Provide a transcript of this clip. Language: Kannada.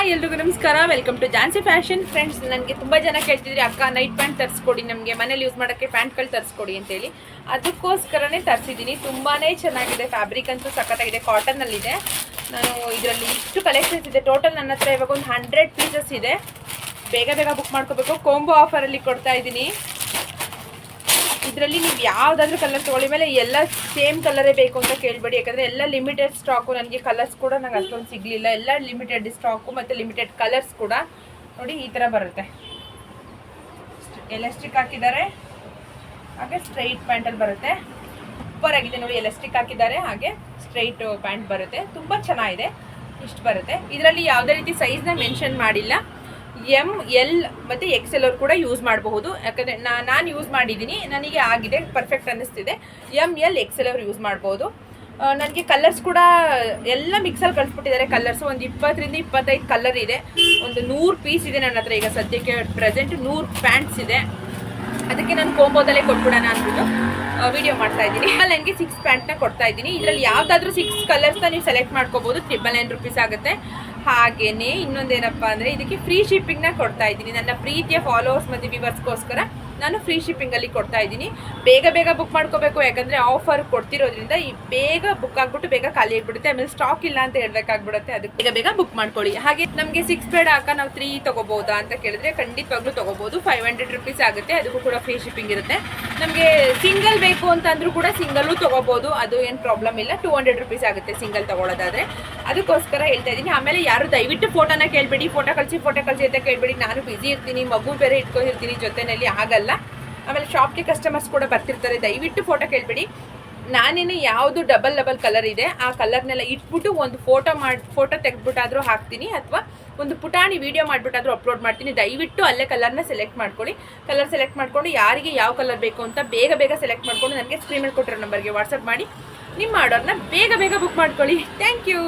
ಎಲ್ರಿಗೂ ನಮಸ್ಕಾರ. Welcome to Jansi fashion. Friends, ನನಗೆ ತುಂಬ ಜನ ಕೇಳ್ತಿದ್ರಿ, ಅಕ್ಕ ನೈಟ್ ಪ್ಯಾಂಟ್ ತರಿಸ್ಕೊಡಿ, ನಮಗೆ ಮನೇಲಿ ಯೂಸ್ ಮಾಡೋಕ್ಕೆ ಪ್ಯಾಂಟ್ಗಳು ತರಿಸ್ಕೊಡಿ ಅಂತೇಳಿ. ಅದಕ್ಕೋಸ್ಕರನೇ ತರಿಸಿದ್ದೀನಿ. ತುಂಬಾ ಚೆನ್ನಾಗಿದೆ. ಫ್ಯಾಬ್ರಿಕ್ ಅಂತೂ ಸಖತ್ತಾಗಿದೆ. ಕಾಟನ್ನಲ್ಲಿದೆ. ನಾನು ಇದರಲ್ಲಿ ಇಷ್ಟು ಕಲೆಕ್ಷನ್ಸ್ ಇದೆ. ಟೋಟಲ್ ನನ್ನ ಹತ್ರ ಇವಾಗ ಒಂದು 100 ಪೀಸಸ್ ಇದೆ. ಬೇಗ ಬೇಗ ಬುಕ್ ಮಾಡ್ಕೋಬೇಕು. ಕಾಂಬೋ ಆಫರಲ್ಲಿ ಕೊಡ್ತಾ ಇದ್ದೀನಿ. ಇದರಲ್ಲಿ ನೀವು ಯಾವುದಾದ್ರೂ ಕಲರ್ ತೊಗೊಳ್ಳಿ. ಮೇಲೆ ಎಲ್ಲ ಸೇಮ್ ಕಲರೇ ಬೇಕು ಅಂತ ಕೇಳಬೇಡಿ, ಯಾಕಂದರೆ ಎಲ್ಲ ಲಿಮಿಟೆಡ್ ಸ್ಟಾಕು. ನನಗೆ ಕಲರ್ಸ್ ಕೂಡ ನಂಗೆ ಅಷ್ಟೊಂದು ಸಿಗಲಿಲ್ಲ. ಎಲ್ಲ ಲಿಮಿಟೆಡ್ ಸ್ಟಾಕು ಮತ್ತು ಲಿಮಿಟೆಡ್ ಕಲರ್ಸ್ ಕೂಡ. ನೋಡಿ, ಈ ಥರ ಬರುತ್ತೆ. ಎಲಾಸ್ಟಿಕ್ ಹಾಕಿದ್ದಾರೆ, ಹಾಗೆ ಸ್ಟ್ರೈಟ್ ಪ್ಯಾಂಟಲ್ಲಿ ಬರುತ್ತೆ. ಸೂಪರ್ ಆಗಿದೆ ನೋಡಿ. ಎಲಾಸ್ಟಿಕ್ ಹಾಕಿದ್ದಾರೆ, ಹಾಗೆ ಸ್ಟ್ರೈಟ್ ಪ್ಯಾಂಟ್ ಬರುತ್ತೆ. ತುಂಬ ಚೆನ್ನಾಗಿದೆ. ಇಷ್ಟು ಬರುತ್ತೆ. ಇದರಲ್ಲಿ ಯಾವುದೇ ರೀತಿ ಸೈಜ್ನ ಮೆನ್ಷನ್ ಮಾಡಿಲ್ಲ. ML ಮತ್ತು XL ಅವ್ರು ಕೂಡ ಯೂಸ್ ಮಾಡಬಹುದು. ಯಾಕಂದರೆ ನಾನು ಯೂಸ್ ಮಾಡಿದ್ದೀನಿ, ನನಗೆ ಆಗಿದೆ, ಪರ್ಫೆಕ್ಟ್ ಅನ್ನಿಸ್ತಿದೆ. ML XL ಅವ್ರು ಯೂಸ್ ಮಾಡ್ಬೋದು. ನನಗೆ ಕಲರ್ಸ್ ಕೂಡ ಎಲ್ಲ ಮಿಕ್ಸಲ್ಲಿ ಕಳಿಸ್ಬಿಟ್ಟಿದ್ದಾರೆ. ಕಲರ್ಸು ಒಂದು 20 ರಿಂದ 25 ಕಲರ್ ಇದೆ. ಒಂದು 100 ಪೀಸ್ ಇದೆ ನನ್ನ ಹತ್ರ. ಈಗ ಸದ್ಯಕ್ಕೆ ಪ್ರೆಸೆಂಟ್ 100 ಪ್ಯಾಂಟ್ಸ್ ಇದೆ. ಅದಕ್ಕೆ ನಾನು ಕೋಂಬೋದಲ್ಲೇ ಕೊಟ್ಬಿಡೋಣ ಅಂದ್ಬಿಟ್ಟು ವಿಡಿಯೋ ಮಾಡ್ತಾ ಇದ್ದೀನಿ. ನನಗೆ 6 ಪ್ಯಾಂಟ್ನ ಕೊಡ್ತಾ ಇದ್ದೀನಿ. ಇದರಲ್ಲಿ ಯಾವುದಾದ್ರೂ 6 ಕಲರ್ಸ್ನ ನೀವು ಸೆಲೆಕ್ಟ್ ಮಾಡ್ಕೋಬೋದು. 999 ರುಪೀಸ್ ಆಗುತ್ತೆ. ಹಾಗೆಯೇ ಇನ್ನೊಂದೇನಪ್ಪ ಅಂದರೆ, ಇದಕ್ಕೆ ಫ್ರೀ ಶಿಪ್ಪಿಂಗ್ನ ಕೊಡ್ತಾ ಇದ್ದೀನಿ. ನನ್ನ ಪ್ರೀತಿಯ ಫಾಲೋವರ್ಸ್ ಮತ್ತು ವ್ಯೂವರ್ಸ್ಗೋಸ್ಕರ ನಾನು ಫ್ರೀ ಶಿಪ್ಪಿಂಗಲ್ಲಿ ಕೊಡ್ತಾ ಇದ್ದೀನಿ. ಬೇಗ ಬೇಗ ಬುಕ್ ಮಾಡ್ಕೋಬೇಕು, ಯಾಕಂದರೆ ಆಫರ್ ಕೊಡ್ತಿರೋದ್ರಿಂದ ಈ ಬೇಗ ಬುಕ್ ಆಗಿಬಿಟ್ಟು ಬೇಗ ಖಾಲಿ ಆಗಿಬಿಡುತ್ತೆ. ಆಮೇಲೆ ಸ್ಟಾಕ್ ಇಲ್ಲ ಅಂತ ಹೇಳ್ಬೇಕಾಗ್ಬಿಡುತ್ತೆ. ಅದಕ್ಕೆ ಬೇಗ ಬೇಗ ಬುಕ್ ಮಾಡ್ಕೊಳ್ಳಿ. ಹಾಗೆ ನಮಗೆ 6 ಬೇಡ ಅಕ್ಕ, ನಾವು 3 ತೊಗೋಬೋದಾ ಅಂತ ಕೇಳಿದ್ರೆ ಖಂಡಿತವಾಗ್ಲೂ ತೊಗೋಬೋದು. 500 ರುಪೀಸ್ ಆಗುತ್ತೆ. ಅದಕ್ಕೂ ಕೂಡ ಫ್ರೀ ಶಿಪ್ಪಿಂಗ್ ಇರುತ್ತೆ. ನಮಗೆ ಸಿಂಗಲ್ ಬೇಕು ಅಂತಂದ್ರೂ ಕೂಡ ಸಿಂಗಲ್ಲೂ ತೊಗೋಬೋದು. ಅದು ಏನು ಪ್ರಾಬ್ಲಮ್ ಇಲ್ಲ. 200 ರುಪೀಸ್ ಆಗುತ್ತೆ ಸಿಂಗಲ್ ತೊಗೊಳೋದಾದರೆ. ಅದಕ್ಕೋಸ್ಕರ ಹೇಳ್ತಾ ಇದ್ದೀನಿ. ಆಮೇಲೆ ಯಾರು ದಯವಿಟ್ಟು ಫೋಟೋನ ಕೇಳಬೇಡಿ. ಫೋಟೋ ಕಳಿಸಿ ಅಂತ ಕೇಳಬೇಡಿ. ನಾನು ಬಿಸಿ ಇರ್ತೀನಿ, ಮಗು ಬೇರೆ ಇಟ್ಕೊಂಡಿರ್ತೀನಿ ಜೊತೆಯಲ್ಲಿ, ಆಗಲ್ಲ. ಆಮೇಲೆ ಶಾಪ್ಗೆ ಕಸ್ಟಮರ್ಸ್ ಕೂಡ ಬರ್ತಿರ್ತಾರೆ. ದಯವಿಟ್ಟು ಫೋಟೋ ಕೇಳಬೇಡಿ. ನಾನೇನು ಯಾವುದು ಡಬಲ್ ಕಲರ್ ಇದೆ ಆ ಕಲರ್ನೆಲ್ಲ ಇಟ್ಬಿಟ್ಟು ಒಂದು ಫೋಟೋ ತೆಗೆದ್ಬಿಟ್ಟಾದರೂ ಹಾಕ್ತೀನಿ, ಅಥವಾ ಒಂದು ಪುಟಾಣಿ ವಿಡಿಯೋ ಮಾಡಿಬಿಟ್ಟಾದರೂ ಅಪ್ಲೋಡ್ ಮಾಡ್ತೀನಿ. ದಯವಿಟ್ಟು ಅಲ್ಲೇ ಕಲರ್ನ ಸೆಲೆಕ್ಟ್ ಮಾಡ್ಕೊಳ್ಳಿ. ಕಲರ್ ಸೆಲೆಕ್ಟ್ ಮಾಡ್ಕೊಂಡು ಯಾರಿಗೆ ಯಾವ ಕಲರ್ ಬೇಕು ಅಂತ ಬೇಗ ಬೇಗ ಸೆಲೆಕ್ಟ್ ಮಾಡ್ಕೊಂಡು ನನಗೆ ಸ್ಕ್ರೀನ್ ಮೇಲೆ ಕೊಟ್ಟಿರೋ ನಂಬರ್ಗೆ ವಾಟ್ಸಪ್ ಮಾಡಿ ನಿಮ್ಮ ಆರ್ಡರ್ನ ಬೇಗ ಬೇಗ ಬುಕ್ ಮಾಡ್ಕೊಳ್ಳಿ. Thank you.